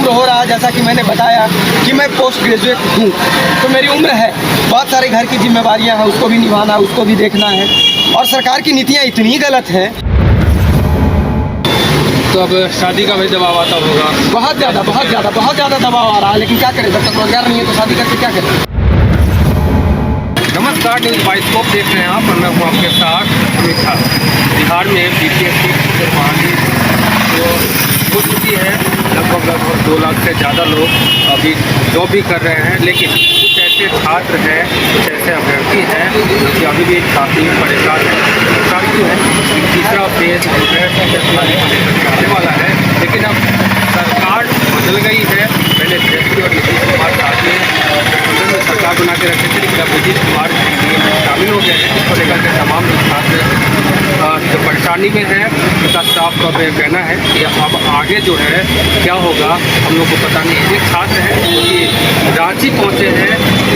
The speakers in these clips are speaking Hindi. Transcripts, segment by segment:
उम्र हो रहा है, जैसा कि मैंने बताया कि मैं पोस्ट ग्रेजुएट हूँ, तो मेरी उम्र है, बहुत सारे घर की जिम्मेवारियाँ हैं, उसको भी निभाना, उसको भी देखना है, और सरकार की नीतियाँ इतनी गलत हैं। तो अब शादी का भी दबाव आता होगा? बहुत ज़्यादा दबाव आ रहा है, लेकिन क्या करें, जब तक रोजगार नहीं है तो शादी करके क्या करें। नमस्कार, न्यूज़ बाइस्कोप देख रहे हैं आप, और मैं हूँ आपके साथ अमिता। बिहार में बीपीएससी की बहाली जो हो चुकी है, लगभग 2 लाख से ज़्यादा लोग अभी जॉब भी कर रहे हैं, लेकिन कुछ ऐसे छात्र हैं, कुछ ऐसे अभ्यर्थी हैं जो कि अभी भी काफ़ी परेशान हैं। सरकार क्यों है कि तीसरा फेज जो है आने वाला है, लेकिन अब सरकार बदल गई है। पहले जेटली और नीतीश कुमार साथ में गठबंधन में सरकार बना के रखे थे, लेकिन अब नीतीश कुमार शामिल हो गए हैं। इसको लेकर के तमाम छात्र जो परेशानी में है, उसका साफ तौर पर कहना है कि अब आगे जो है क्या होगा हम लोग को पता नहीं है। एक छात्र हैं जो कि रांची पहुँचे हैं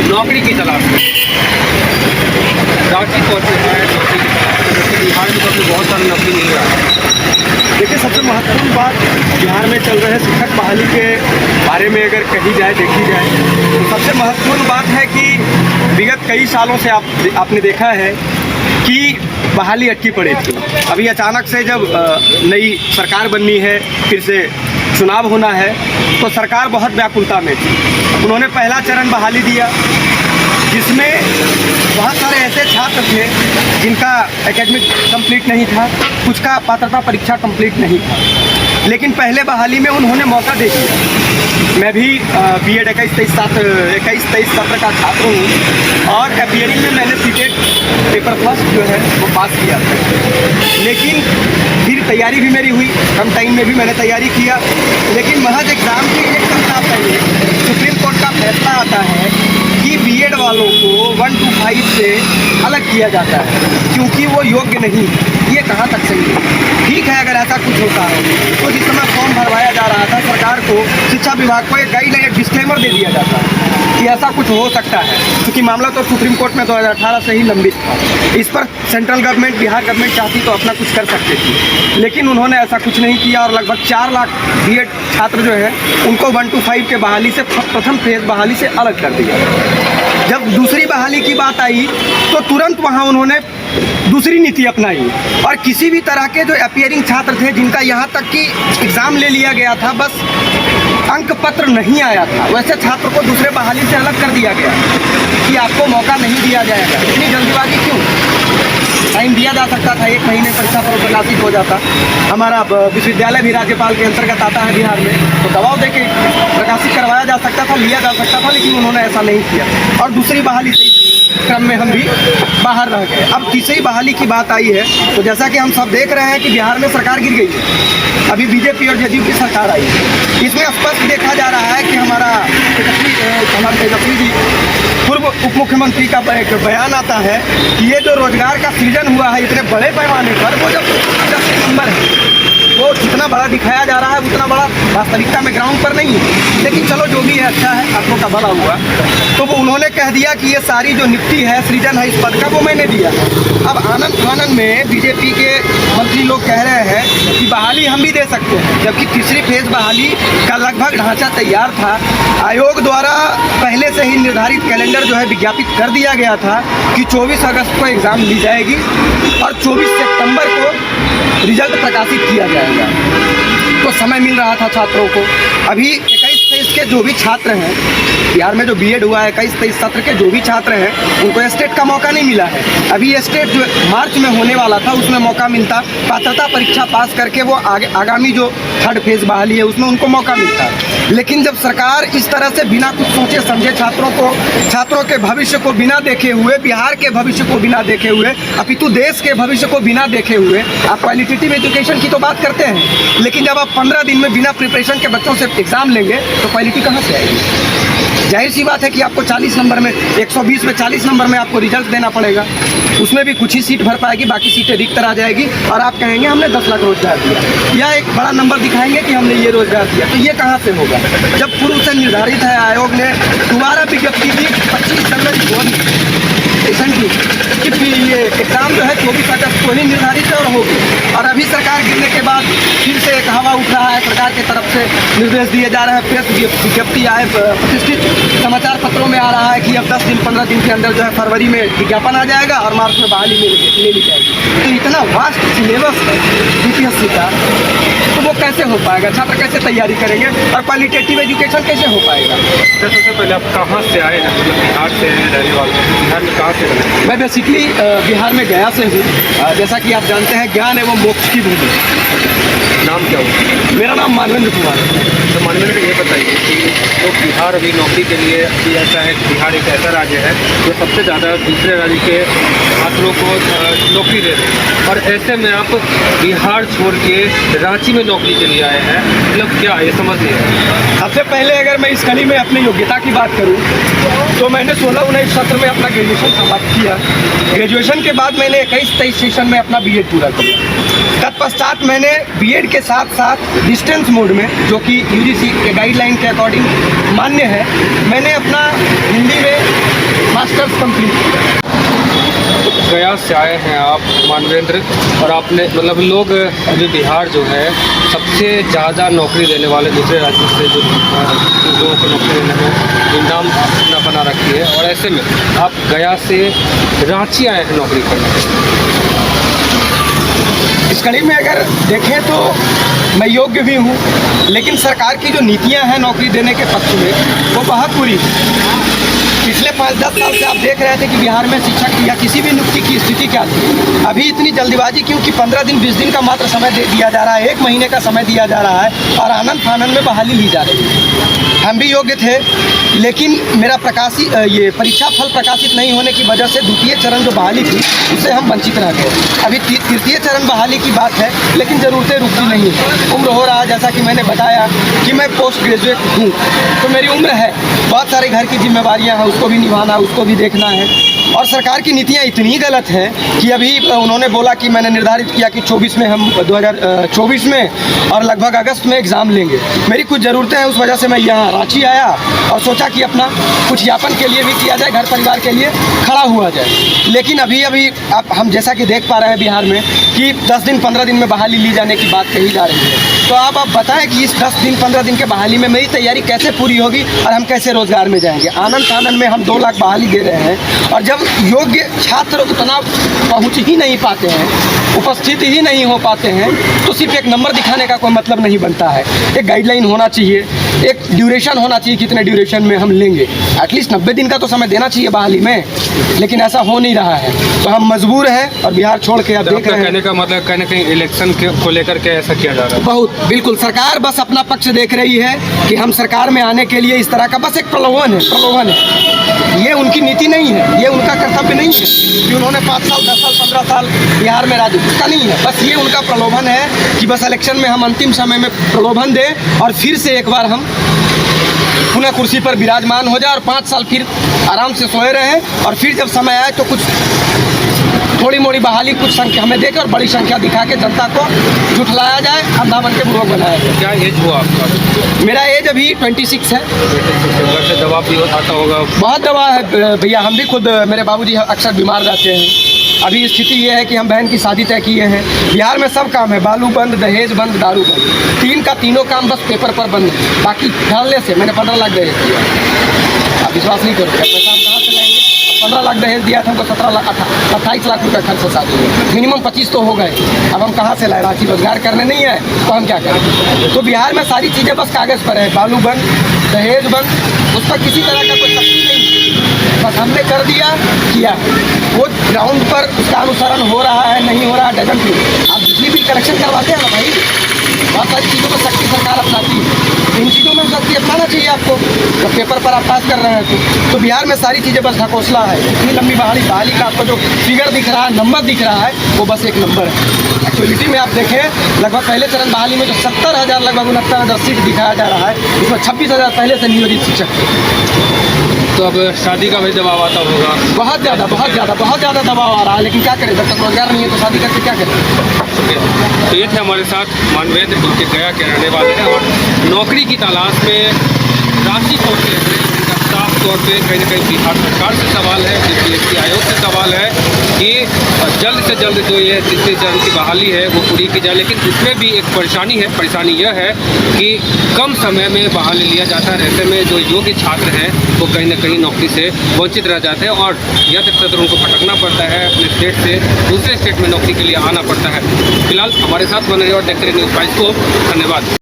नौकरी की तलाश में, रांची पहुँचे हैं नौकरी की तलाश में, जबकि बिहार में तो बहुत सारी नौकरी मिल रहा है। देखिए, सबसे महत्वपूर्ण बात बिहार में चल रहे शिक्षक बहाली के बारे में अगर कही जाए, देखी जाए, तो सबसे महत्वपूर्ण बात है कि विगत कई सालों से आपने देखा है कि बहाली अटकी पड़ी थी। अभी अचानक से जब नई सरकार बननी है, फिर से चुनाव होना है, तो सरकार बहुत व्याकुलता में थी। उन्होंने पहला चरण बहाली दिया, जिसमें बहुत सारे ऐसे छात्र थे जिनका एकेडमिक कंप्लीट नहीं था, कुछ का पात्रता परीक्षा कंप्लीट नहीं था, लेकिन पहले बहाली में उन्होंने मौका दे दिया। मैं भी बीएड 21-23 सत्र का छात्र हूँ, और अपीयरिंग में मैंने सीटेट पेपर फर्स्ट जो है वो पास किया था, लेकिन फिर तैयारी भी मेरी हुई, कम टाइम में भी मैंने तैयारी किया, लेकिन महज एग्ज़ाम के एक सप्ताह पहले सुप्रीम कोर्ट का फैसला आता है कि बीएड वालों को 1 to 5 से अलग किया जाता है क्योंकि वो योग्य नहीं है। ये कहाँ तक सही है? ठीक है, अगर ऐसा कुछ होता है तो जिस समय फॉर्म भरवाया जा रहा था, सरकार को, शिक्षा विभाग को एक गाइडलाइन, एक डिस्क्लेमर दे दिया जाता है कि ऐसा कुछ हो सकता है, क्योंकि मामला तो सुप्रीम कोर्ट में 2018 से ही लंबित था। इस पर सेंट्रल गवर्नमेंट, बिहार गवर्नमेंट चाहती तो अपना कुछ कर सकती थी, लेकिन उन्होंने ऐसा कुछ नहीं किया, और लगभग 4 लाख बीएड छात्र जो है उनको 1 to 5 के बहाली से, प्रथम फेज बहाली से अलग कर दिया। जब दूसरी बहाली की बात आई तो तुरंत वहाँ उन्होंने दूसरी नीति अपनाई, और किसी भी तरह के जो अपीयरिंग छात्र थे जिनका यहाँ तक कि एग्ज़ाम ले लिया गया था, बस अंक पत्र नहीं आया था, वैसे छात्र को दूसरे बहाली से अलग कर दिया गया कि आपको मौका नहीं दिया जाएगा। इतनी जल्दीबाजी क्यों? टाइम दिया जा सकता था, 1 महीने परीक्षा पर प्रकाशित हो जाता। हमारा विश्वविद्यालय भी राज्यपाल के अंतर्गत आता है बिहार में, तो दबाव देके प्रकाशित करवाया जा सकता था, लिया जा सकता था, लेकिन उन्होंने ऐसा नहीं किया, और दूसरी बहाली से क्रम में हम भी बाहर रह गए। अब तीसरी बहाली की बात आई है, तो जैसा कि हम सब देख रहे हैं कि बिहार में सरकार गिर गई है, अभी बीजेपी और जेडीयू की सरकार आई है। इसमें स्पष्ट देखा जा रहा है कि हमारे तेजस्वी जी, पूर्व उप मुख्यमंत्री का एक बयान आता है कि ये जो रोजगार का सृजन हुआ है इतने बड़े पैमाने पर, वो जब 10 नंबर है, वो जितना बड़ा दिखाया जा रहा है उतना बड़ा वास्तविकता में ग्राउंड पर नहीं है। लेकिन चलो, जो भी है अच्छा है, आपको का भला हुआ। तो वो उन्होंने कह दिया कि ये सारी जो नियुक्ति है, सृजन है इस पद का, वो मैंने दिया। अब आनंद फानन में बीजेपी के मंत्री लोग कह रहे हैं कि बहाली हम भी दे सकते हैं, जबकि तीसरी फेज बहाली का लगभग ढांचा तैयार था। आयोग द्वारा पहले से ही निर्धारित कैलेंडर जो है विज्ञापित कर दिया गया था कि 24 अगस्त को एग्ज़ाम ली जाएगी और 24 सितंबर को रिजल्ट प्रकाशित किया जाएगा। तो समय मिल रहा था छात्रों को। अभी 21-23 के जो भी छात्र हैं बिहार में, जो बीएड हुआ है 21-23 सत्र के जो भी छात्र हैं, उनको स्टेट का मौका नहीं मिला है। अभी स्टेट जो मार्च में होने वाला था उसमें मौका मिलता, पात्रता परीक्षा पास करके वो आगामी जो 3rd फेज बहाली है उसमें उनको मौका मिलता। लेकिन जब सरकार इस तरह से बिना कुछ सोचे समझे छात्रों के भविष्य को बिना देखे हुए, बिहार के भविष्य को बिना देखे हुए, अपितु देश के भविष्य को बिना देखे हुए, आप क्वालिटेटिव एजुकेशन की तो बात करते हैं, लेकिन जब आप 15 दिन में बिना प्रिपरेशन के बच्चों से एग्ज़ाम लेंगे तो क्वालिटी कहाँ से आएगी? जाहिर सी बात है कि आपको 40 नंबर में, 120 में 40 नंबर में आपको रिजल्ट देना पड़ेगा। उसमें भी कुछ ही सीट भर पाएगी, बाकी सीटें रिक्त आ जाएगी, और आप कहेंगे हमने 10 लाख रोजगार दिया, या एक बड़ा नंबर दिखाएंगे कि हमने ये रोजगार दिया। तो ये कहाँ से होगा जब पूर्व से निर्धारित है? आयोग ने दोबारा विज्ञप्ति दी 25 जनवरी को, नोटिफिकेशन की कि फिर ये एग्ज़ाम जो है 24 अगस्त को ही निर्धारित है और होगी। और अभी सरकार गिरने के बाद फिर से एक हवा उठ रहा है, सरकार की तरफ से निर्देश दिए जा रहे हैं, प्रेस विज्ञप्ति आए, प्रतिष्ठित समाचार पत्रों में आ रहा है कि अब 10 दिन 15 दिन के अंदर जो है फरवरी में विज्ञापन आ जाएगा और मार्च में बहाली ले ली जाएगी। तो इतना वास्ट सिलेबस है बीपीएससी का, तो वो कैसे हो पाएगा? छात्र कैसे तैयारी करेंगे और क्वालिटेटिव एजुकेशन कैसे हो पाएगा? तो सबसे पहले आप कहाँ से आए हैं? मतलब बिहार से रहने वाले, बिहार में कहाँ से रहने वाले? मैं बेसिकली बिहार में गया से हूँ। जैसा कि आप जानते हैं, ज्ञान एवं मोक्ष की भूमि। नाम क्या हुआ? मेरा नाम मानवेंद्र कुमार है। तो मानवेंद्र ये बताइए कि तो बिहार अभी नौकरी के लिए अभी ऐसा है, बिहार एक ऐसा राज्य है जो सबसे ज़्यादा दूसरे राज्य के छात्रों को नौकरी दे रहे हैं, और ऐसे में आप बिहार छोड़ के रांची में नौकरी के लिए आए हैं, मतलब क्या ये समझ नहीं है। सबसे पहले अगर मैं इस कड़ी में अपनी योग्यता की बात करूं तो मैंने 16-19 सत्र में अपना ग्रेजुएशन समाप्त किया। ग्रेजुएशन के बाद मैंने 21-23 सेशन में अपना बीएड पूरा किया। तत्पश्चात मैंने बीएड के साथ साथ डिस्टेंस मोड में, जो कि यूजीसी के गाइडलाइन के अकॉर्डिंग मान्य है, मैंने अपना हिंदी में मास्टर्स कंप्लीट किया। गया से आए हैं आप मानवेंद्र, और आपने मतलब लोग अभी बिहार जो है सबसे ज़्यादा नौकरी देने वाले दूसरे राज्यों से जो लोगों को नौकरी देने में नाम अपना बना रखी है, और ऐसे में आप गया से रांची आए हैं नौकरी करने। इस कड़ी में अगर देखें तो मैं योग्य भी हूँ, लेकिन सरकार की जो नीतियाँ हैं नौकरी देने के पक्ष में, वो बहुत बुरी है। पिछले 5-10 साल से आप देख रहे थे कि बिहार में शिक्षक या किसी भी नियुक्ति की स्थिति क्या थी। अभी इतनी जल्दीबाजी क्योंकि 15 दिन 20 दिन का मात्र समय दे दिया जा रहा है, 1 महीने का समय दिया जा रहा है, और आनंद फानंद में बहाली ली जा रही है। हम भी योग्य थे, लेकिन मेरा ये परीक्षा फल प्रकाशित नहीं होने की वजह से द्वितीय चरण जो बहाली थी उससे हम वंचित रह गए। अभी तृतीय चरण बहाली की बात है, लेकिन ज़रूरतें रुकती नहीं है। उम्र हो रहा है, जैसा कि मैंने बताया कि मैं पोस्ट ग्रेजुएट हूँ, तो मेरी उम्र है, बहुत सारे घर की जिम्मेवारियाँ हैं, उसको भी निभाना, उसको भी देखना है। और सरकार की नीतियाँ इतनी गलत हैं कि अभी उन्होंने बोला कि मैंने निर्धारित किया कि 24 में हम 2024 में और लगभग अगस्त में एग्ज़ाम लेंगे। मेरी कुछ ज़रूरतें हैं, उस वजह से मैं यहाँ रांची आया और सोचा कि अपना कुछ यापन के लिए भी किया जाए, घर परिवार के लिए खड़ा हुआ जाए। लेकिन अभी अब हम जैसा कि देख पा रहे हैं बिहार में कि 10 दिन 15 दिन में बहाली ली जाने की बात कही जा रही है। तो आप बताएं कि इस 10 दिन 15 दिन के बहाली में मेरी तैयारी कैसे पूरी होगी और हम कैसे रोज़गार में जाएंगे। आनंद फानंद में हम 2 लाख बहाली दे रहे हैं, और जब योग्य छात्र उतना पहुंच ही नहीं पाते हैं, उपस्थित ही नहीं हो पाते हैं, तो सिर्फ एक नंबर दिखाने का कोई मतलब नहीं बनता है। एक गाइडलाइन होना चाहिए, एक ड्यूरेशन होना चाहिए, कितने ड्यूरेशन में हम लेंगे। एटलीस्ट 90 दिन का तो समय देना चाहिए बहाली में, लेकिन ऐसा हो नहीं रहा है। तो हम मजबूर हैं और बिहार छोड़ के अब देख रहे हैं। कहने का मतलब कहीं ना कहीं इलेक्शन को लेकर के ऐसा किया जा रहा है। बहुत बिल्कुल, सरकार बस अपना पक्ष देख रही है कि हम सरकार में आने के लिए इस तरह का बस एक प्रलोभन है। ये उनकी नीति नहीं है, ये उनका कर्तव्य नहीं है कि उन्होंने 5 साल 10 साल 15 साल बिहार में राज्य का नहीं है। बस ये उनका प्रलोभन है कि बस इलेक्शन में हम अंतिम समय में प्रलोभन दें और फिर से एक बार हम पुनः कुर्सी पर विराजमान हो जाए और 5 साल फिर आराम से सोए रहें, और फिर जब समय आए तो कुछ थोड़ी मोड़ी बहाली कुछ संख्या हमें देकर और बड़ी संख्या दिखा के जनता को झुठलाया जाए, अंधा बन के बुर्बक बनाया जाए। क्या एज हुआ आपका? मेरा एज अभी 26 है। घर से दबाव भी आता होगा? बहुत दबाव है भैया, हम भी खुद, मेरे बाबूजी अक्सर बीमार रहते हैं। अभी स्थिति ये है कि हम बहन की शादी तय किए हैं। बिहार में सब काम है, बालू बंद, दहेज बंद, दारू बंद, तीनों काम बस पेपर पर बंद है। बाकी ढालने से मैंने 15 लाख दहेज दिया। आप विश्वास नहीं करोगे, पैसा हम कहाँ से लाएंगे? 15 लाख दहेज दिया था हमको, 28 लाख रुपये खर्च शादी में, मिनिमम 25 तो हो गए। अब हम कहाँ से लाए? रांची रोजगार करने नहीं है तो हम क्या करें? तो बिहार में सारी चीज़ें बस कागज़ पर है, बालू बंद, दहेज बंद, उस पर किसी तरह का कोई शक्ति नहीं है। बस हमने कर दिया, किया। वो ग्राउंड पर उसका अनुसरण हो रहा है नहीं हो रहा है डजंट मैटर। आप बिजली बिल कलेक्शन करवाते हैं ना भाई, बहुत सारी चीज़ों पर शक्ति सरकार अपनाती है, इन चीज़ों में शक्ति अपनाना चाहिए आपको। जब पेपर पर आप पास कर रहे हैं तो बिहार में सारी चीज़ें बस ढकोसला है। इतनी लंबी बहाली का आपको जो फिगर दिख रहा है, नंबर दिख रहा है, वो बस एक नंबर है। एक्चुअलिटी में आप देखें, लगभग पहले चरण बहाली में जो 70,000 लगभग 69,000 सीट दिखाया जा रहा है, उसमें 26,000 पहले से नियोजित शिक्षक। तो अब शादी का भी दबाव आता होगा? बहुत ज़्यादा दबाव आ रहा है, लेकिन क्या करें, जब तक रोजगार नहीं है तो शादी करके क्या करें। तो ये थे हमारे साथ मानवेंद्र, जो कि गया के रहने वाले हैं और नौकरी की तलाश में रांची पहुँचे हैं। इनका स्टाफ तौर पे कहीं ना कहीं बिहार सरकार से सवाल है, बीपीएससी आयोग से सवाल है कि जल्द से जल्द जो ये तीसरे चरण की बहाली है वो पूरी की जाए। लेकिन इसमें भी एक परेशानी है, परेशानी यह है कि कम समय में बहाली लिया जाता है। ऐसे में जो योग्य छात्र हैं वो कहीं ना कहीं नौकरी से वंचित रह जाते हैं और यह तक उनको भटकना पड़ता है, अपने स्टेट से दूसरे स्टेट में नौकरी के लिए आना पड़ता है। फिलहाल हमारे साथ बने रहे और देखते रहे न्यूज़ 22 को। धन्यवाद।